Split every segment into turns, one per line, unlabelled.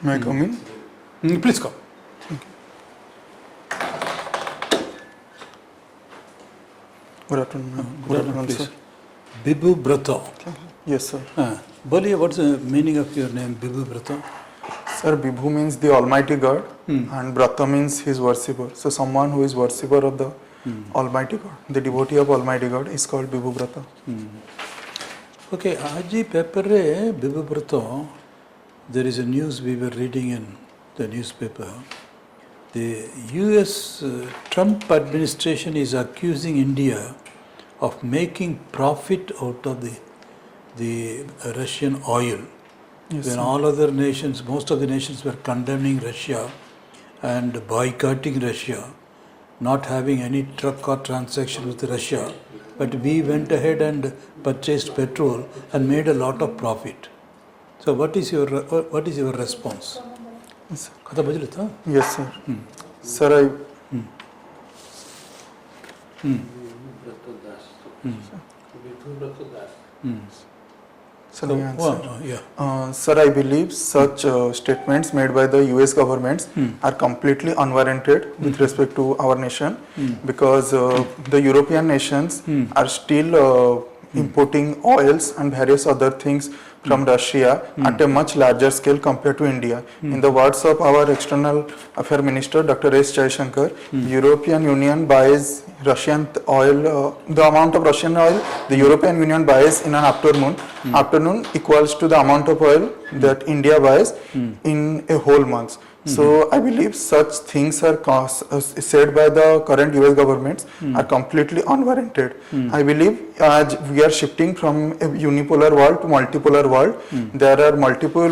May I come in?
Please come.
Good afternoon.
Good afternoon,
sir.
please. BIBHUBRATA.
Yes, sir.
Bolia, what's the meaning of your name, BIBHUBRATA?
Sir, Bibhu means the Almighty God, and Brata means His worshipper. So, someone who is worshipper of the Almighty God, the devotee of Almighty God, is called BIBHUBRATA.
Okay, Aji paper BIBHUBRATA. There is a news we were reading in the newspaper. The US Trump administration is accusing India of making profit out of the Russian oil.
Yes,
When
sir.
all other nations, most of the nations were condemning Russia and boycotting Russia, not having any truck or transaction with Russia, but we went ahead and purchased petrol and made a lot of profit. So what is your response?
Yes, sir.
Kata bajlit, huh?
Yes, sir. Sir, Sir, may I answer? Sir, I believe such statements made by the US governments are completely unwarranted with respect to our nation, because the European nations are still importing oils and various other things from Russia at a much larger scale compared to India. In the words of our External Affairs Minister, Dr. S. Jaishankar, European Union buys Russian oil, the amount of Russian oil the European Union buys in an afternoon equals to the amount of oil that India buys in a whole month. So I believe such things are said by the current US governments are completely unwarranted. I believe as we are shifting from a unipolar world to multipolar world, there are multiple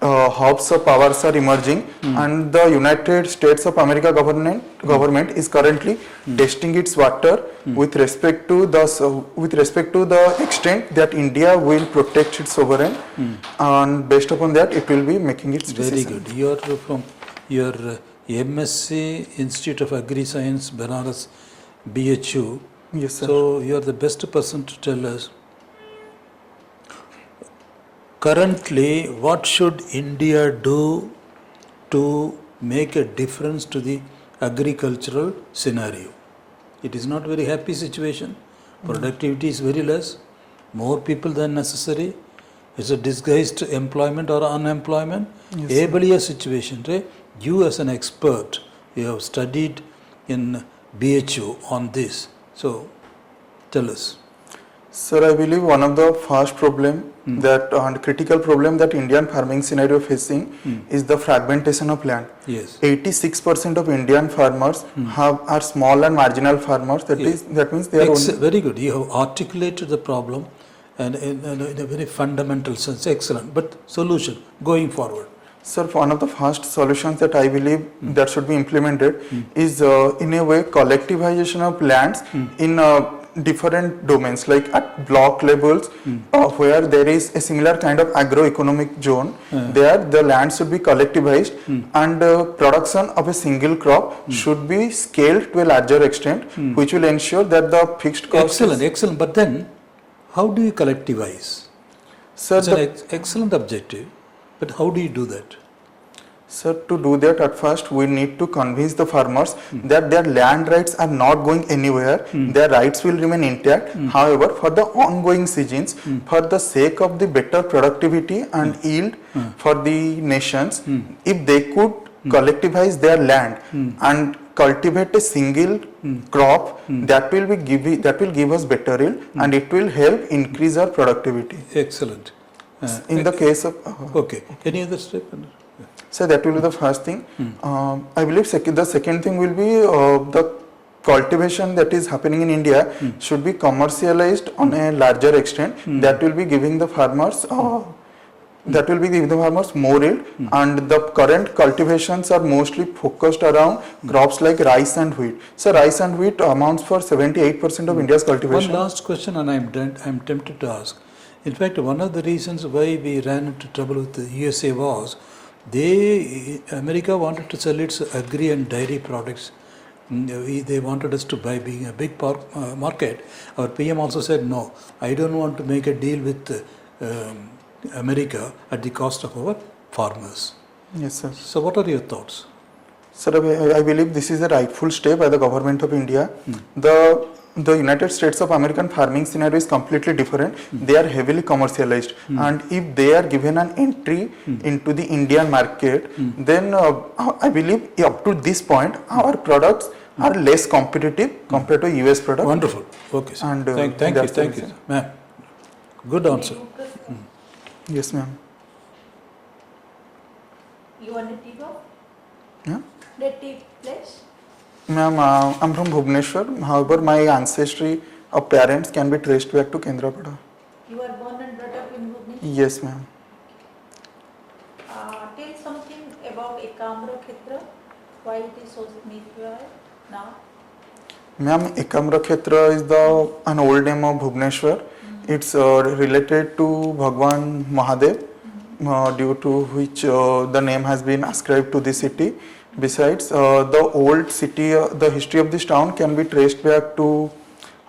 hubs of powers are emerging, and the United States of America government is currently testing its water with respect to the extent that India will protect its sovereign, and based upon that it will be making its decision.
Very good. You are from your MSc Institute of Agri Science, Banaras, BHU.
Yes, sir.
So you are the best person to tell us. Currently, what should India do to make a difference to the agricultural scenario? It is not very happy situation. Productivity is very less. More people than necessary. It's a disguised employment or unemployment. Ably a situation. Right? You as an expert, you have studied in BHU on this. So, tell us.
Sir, I believe one of the first problem and critical problem that Indian farming scenario facing is the fragmentation of land.
Yes.
86% of Indian farmers are small and marginal farmers. That means they are only.
Very good. You have articulated the problem and in a very fundamental sense. Excellent. But solution going forward.
Sir, one of the first solutions that I believe that should be implemented is in a way collectivization of lands in different domains, like at block levels where there is a similar kind of agroeconomic zone. There the land should be collectivized and production of a single crop should be scaled to a larger extent, which will ensure that the fixed cost.
Excellent. But then, how do you collectivize?
Sir,
it's an excellent objective. But how do you do that?
Sir, to do that, at first we need to convince the farmers that their land rights are not going anywhere. Their rights will remain intact. However, for the ongoing seasons, for the sake of the better productivity and yield for the nations, if they could collectivize their land and cultivate a single crop, that will give us better yield and it will help increase our productivity.
Excellent.
In the case of
okay. Any other step?
So that will be the first thing. I believe the second thing will be the cultivation that is happening in India should be commercialized on a larger extent. That will be giving the farmers more yield, and the current cultivations are mostly focused around crops like rice and wheat. So rice and wheat amounts for 78% of India's cultivation.
One last question, and I'm tempted to ask. In fact, one of the reasons why we ran into trouble with the USA was America wanted to sell its agri and dairy products. They wanted us to buy, being a big market. Our PM also said, no, I don't want to make a deal with America at the cost of our farmers.
Yes, sir.
So what are your thoughts?
Sir, I believe this is a rightful step by the government of India. The United States of American farming scenario is completely different. They are heavily commercialized, and if they are given an entry into the Indian market, then I believe up to this point our products are less competitive compared to US products.
Wonderful. Okay, sir.
And
Thank you, ma'am. Good answer.
Yes, ma'am.
You are native of?
Yeah.
Native place?
Ma'am, I'm from Bhubaneswar. However, my ancestry of parents can be traced back to Kendrapada.
You are born and brought up in Bhubaneswar?
Yes, ma'am.
Tell something about Ekamra Khetra, why it is so significant now?
Ma'am, Ekamra Khetra is an old name of Bhubaneswar. It's related to Bhagwan Mahadev, due to which the name has been ascribed to the city. Besides, the old city, the history of this town can be traced back to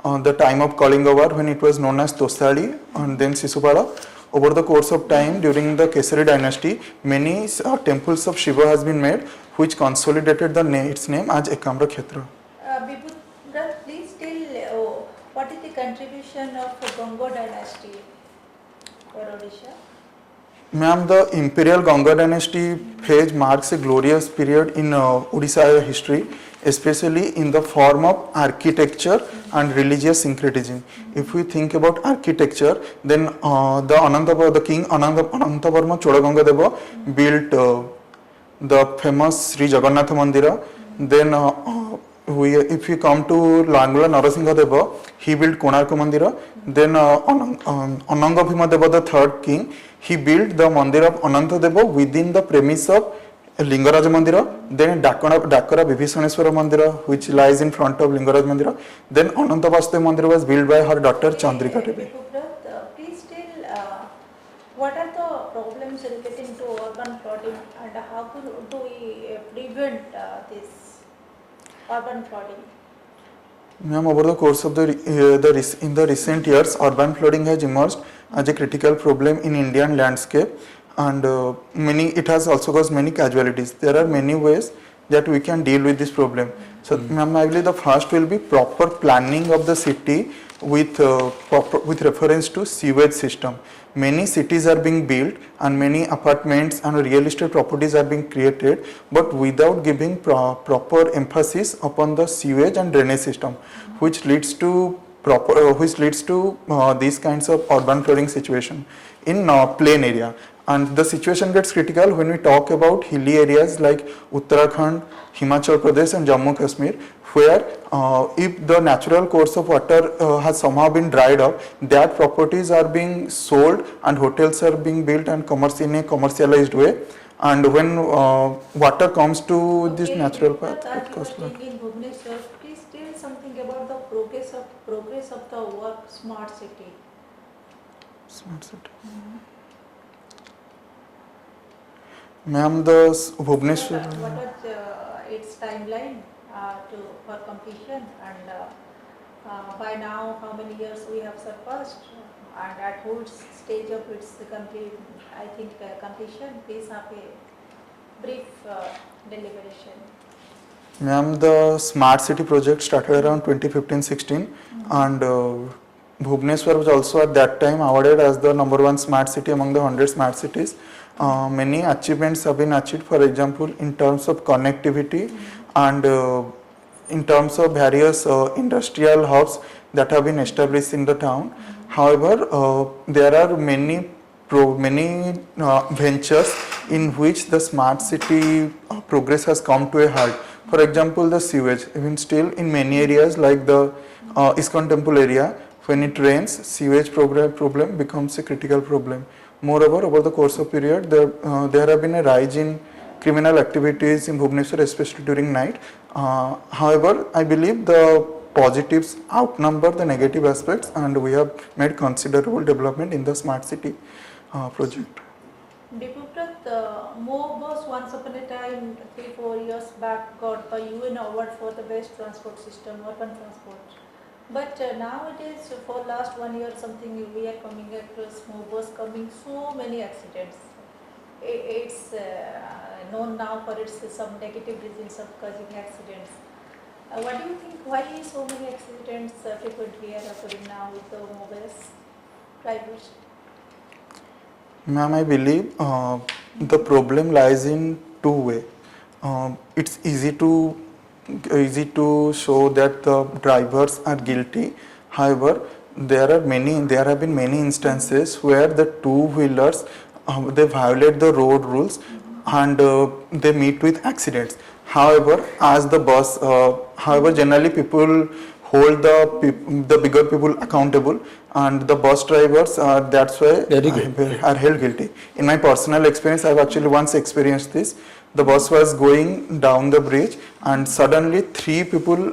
the time of Kalinga War, when it was known as Tosali and then Sisupada. Over the course of time, during the Kesari dynasty, many temples of Shiva has been made, which consolidated its name as Ekamra Khetra.
BIBHUBRATA, please tell what is the contribution of Ganga dynasty for Odisha?
Ma'am, the imperial Ganga dynasty phase marks a glorious period in Odisha history, especially in the form of architecture and religious syncretism. If we think about architecture, then the king Anantavarma Chodaganga Deva built the famous Sri Jagannath Mandira. Then if we come to Langula Narasingha Deva, he built Konarka Mandira. Then Ananga Bhima Deva, the third king, he built the Mandir of Ananta Deva within the premise of Lingaraja Mandira. Then Dakara Vibhishaneswara Mandira, which lies in front of Lingaraja Mandira. Then Ananta Vasudeva Mandira was built by her daughter Chandrika Devi.
BIBHUBRATA, please tell what are the problems relating to urban flooding and how do we prevent this urban flooding?
Ma'am, over the course of in the recent years, urban flooding has emerged as a critical problem in Indian landscape, and it has also caused many casualties. There are many ways that we can deal with this problem. So, ma'am, I believe the first will be proper planning of the city with reference to sewage system. Many cities are being built and many apartments and real estate properties are being created, but without giving proper emphasis upon the sewage and drainage system, which leads to these kinds of urban flooding situation in plain area. And the situation gets critical when we talk about hilly areas like Uttarakhand, Himachal Pradesh and Jammu Kashmir, where if the natural course of water has somehow been dried up, that properties are being sold and hotels are being built and in a commercialized way. And when water comes to this natural path, it causes flood.
In Bhubaneswar, please tell something about the progress of the work smart city.
Smart city. Ma'am, the Bhubaneswar.
What is its timeline for completion, and by now how many years we have surpassed, and at whole stage of its completion? Please have a brief deliberation.
Ma'am, the smart city project started around 2015-16, and Bhubaneswar was also at that time awarded as the #1 smart city among the 100 smart cities. Many achievements have been achieved, for example, in terms of connectivity and in terms of various industrial hubs that have been established in the town. However, there are many ventures in which the smart city progress has come to a halt. For example, the sewage, even still in many areas like the ISKCON temple area, when it rains, sewage problem becomes a critical problem. Moreover, over the course of period, there have been a rise in criminal activities in Bhubaneswar, especially during night. However, I believe the positives outnumber the negative aspects, and we have made considerable development in the smart city project.
BIBHUBRATA, MOBOS once upon a time, 3-4 years back, got the UN award for the best transport system, urban transport. But nowadays, for last 1 year something, we are coming across MOBOS coming so many accidents. it's known now for its some negative reasons of causing accidents. What do you think? Why so many accidents frequently are occurring now with the OAS drivers?
Ma'am, I believe the problem lies in two ways. It's easy to show that the drivers are guilty. However, there have been many instances where the two-wheelers they violate the road rules and they meet with accidents. However, generally people hold the bigger people accountable, and the bus drivers that's why
Very good.
are held guilty. In my personal experience, I've actually once experienced this. The bus was going down the bridge and suddenly three people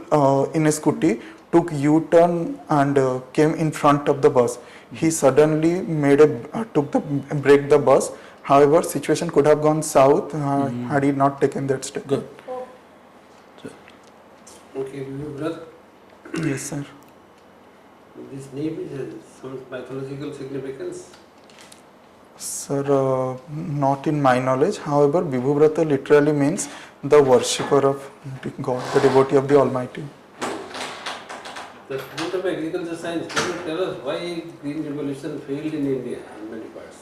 in a scooty took U-turn and came in front of the bus. He suddenly break the bus. However, situation could have gone south had he not taken that step.
Good.
Oh,
Okay, brother,
Yes, sir.
this name is some mythological significance.
Sir, not in my knowledge. However, BIBHUBRATA literally means the worshipper of God, the devotee of the Almighty.
The student of agriculture science, can you tell us why Green Revolution failed in India in many parts?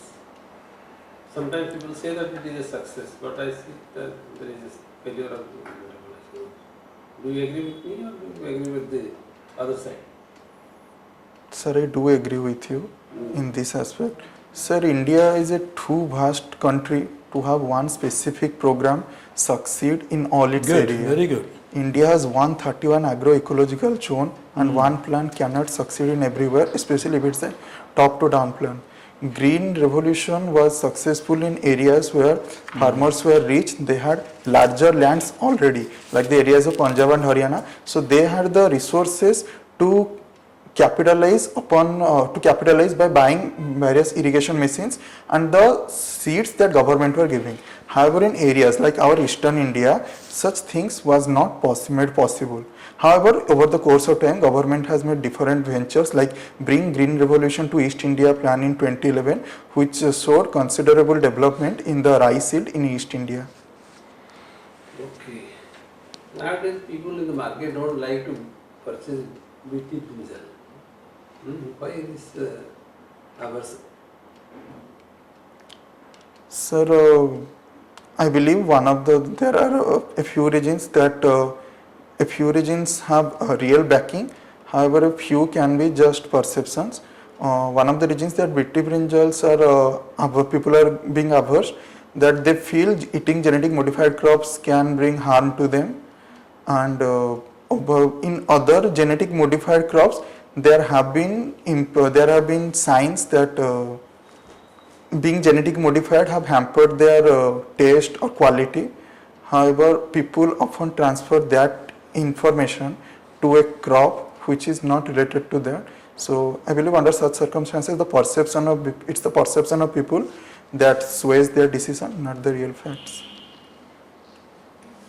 Sometimes people say that it is a success, but I see that there is a failure of Green Revolution. Do you agree with me or do you agree with the other side?
Sir, I do agree with you in this aspect. Sir, India is a too vast country to have one specific program succeed in all its
Good.
areas.
Very good.
India has 131 agroecological zone and one plan cannot succeed in everywhere, especially if it's a top to down plan. Green revolution was successful in areas where farmers were rich, they had larger lands already, like the areas of Punjab and Haryana. So they had the resources to capitalize by buying various irrigation machines and the seeds that government were giving. However, in areas like our eastern India, such things was not made possible. However, over the course of time, government has made different ventures like bring Green Revolution to East India plan in 2011, which showed considerable development in the rice yield in East India.
Okay. Nowadays people in the market don't like to purchase BT brinjal. Why this aversion?
Sir, I believe there are a few regions that a few regions have real backing. However, a few can be just perceptions. One of the regions that BT brinjals are people are being averse, that they feel eating genetic modified crops can bring harm to them, and in other genetic modified crops there have been signs that being genetic modified have hampered their taste or quality. However, people often transfer that information to a crop which is not related to that. So I believe under such circumstances it's the perception of people that sways their decision, not the real facts.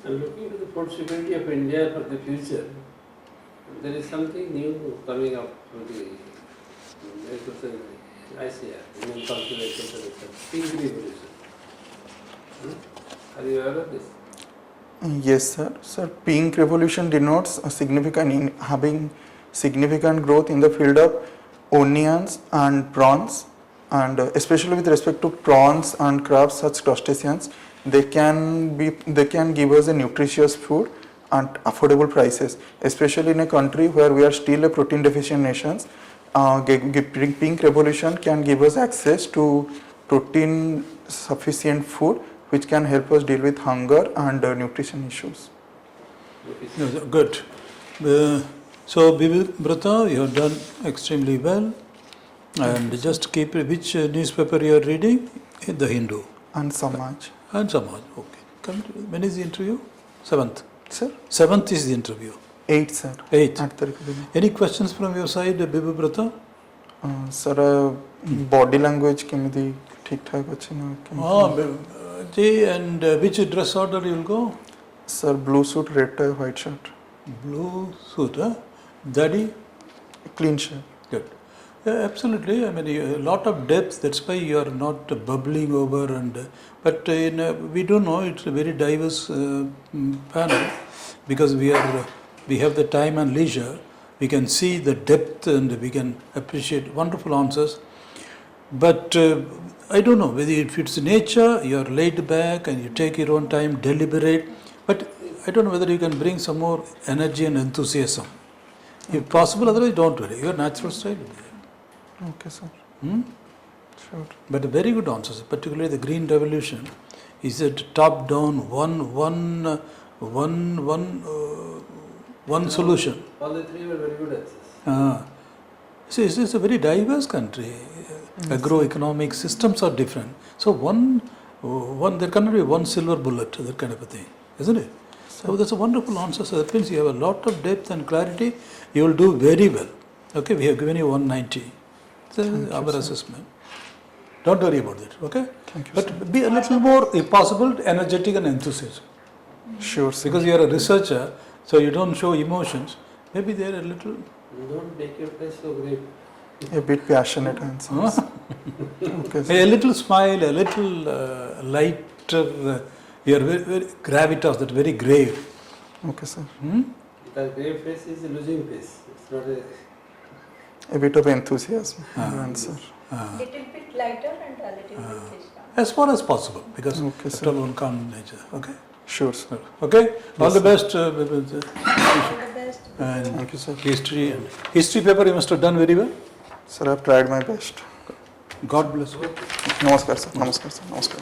And looking to the food security of India for the future, there is something new coming up with the agriculture, ICR, Indian Council of Agriculture Research, Pink Revolution. Are you aware of this?
Yes, sir. Sir, pink revolution denotes having significant growth in the field of onions and prawns, and especially with respect to prawns and crabs, such crustaceans, they can give us a nutritious food and affordable prices, especially in a country where we are still a protein deficient nation. Pink revolution can give us access to protein sufficient food which can help us deal with hunger and nutrition issues.
No, good. So, BBHUBRATA, you have done extremely well. And just keep which newspaper you are reading? The Hindu.
And Samaj.
And Samaj. Okay. When is the interview? 7th.
Sir?
7th is the interview.
8, sir.
8th.
At the academy.
Any questions from your side, BBHUBRATA?
Sir, body language केमिति ठीक ठाक अच्छी ना
And which dress order you will go?
Sir, blue suit, red tie, white shirt.
Blue suit, huh? Daddy?
Clean shirt.
Good. Absolutely. I mean, a lot of depth. That's why you are not bubbling over. But we do know it's a very diverse panel because we have the time and leisure. We can see the depth and we can appreciate wonderful answers. But I don't know whether if it's nature, you are laid back and you take your own time, deliberate. But I don't know whether you can bring some more energy and enthusiasm. If possible, otherwise don't worry. Your natural style.
Okay, sir. Sure.
But very good answers, particularly the green revolution. Is it top down one solution?
All the three were very good answers.
See, this is a very diverse country. Agroeconomic systems are different. So there cannot be one silver bullet, that kind of a thing, isn't it? So that's a wonderful answer. So that means you have a lot of depth and clarity. You will do very well. Okay, we have given you 190. So our assessment. Don't worry about that. Okay.
Thank you,
But be a little more, if possible, energetic and enthusiastic.
Sure, sir.
Because you are a researcher, so you don't show emotions. Maybe they are a little.
Don't make your face so great.
A bit passionate answers. Okay, sir.
A little smile, a little lighter. You are very, very gravitas, that very grave.
Okay, sir.
Because grave face is a losing face. It's not
A bit of enthusiasm in your answer.
Little bit lighter and a little bit this one.
As far as possible, because
Okay,
after
sir.
all one calm nature. Okay.
Sure, sir.
Okay. All the best.
All the best.
And
Thank you, sir.
history paper you must have done very well.
Sir, I have tried my best.
God bless you.
Namaskar, sir. Namaskar, sir. Namaskar.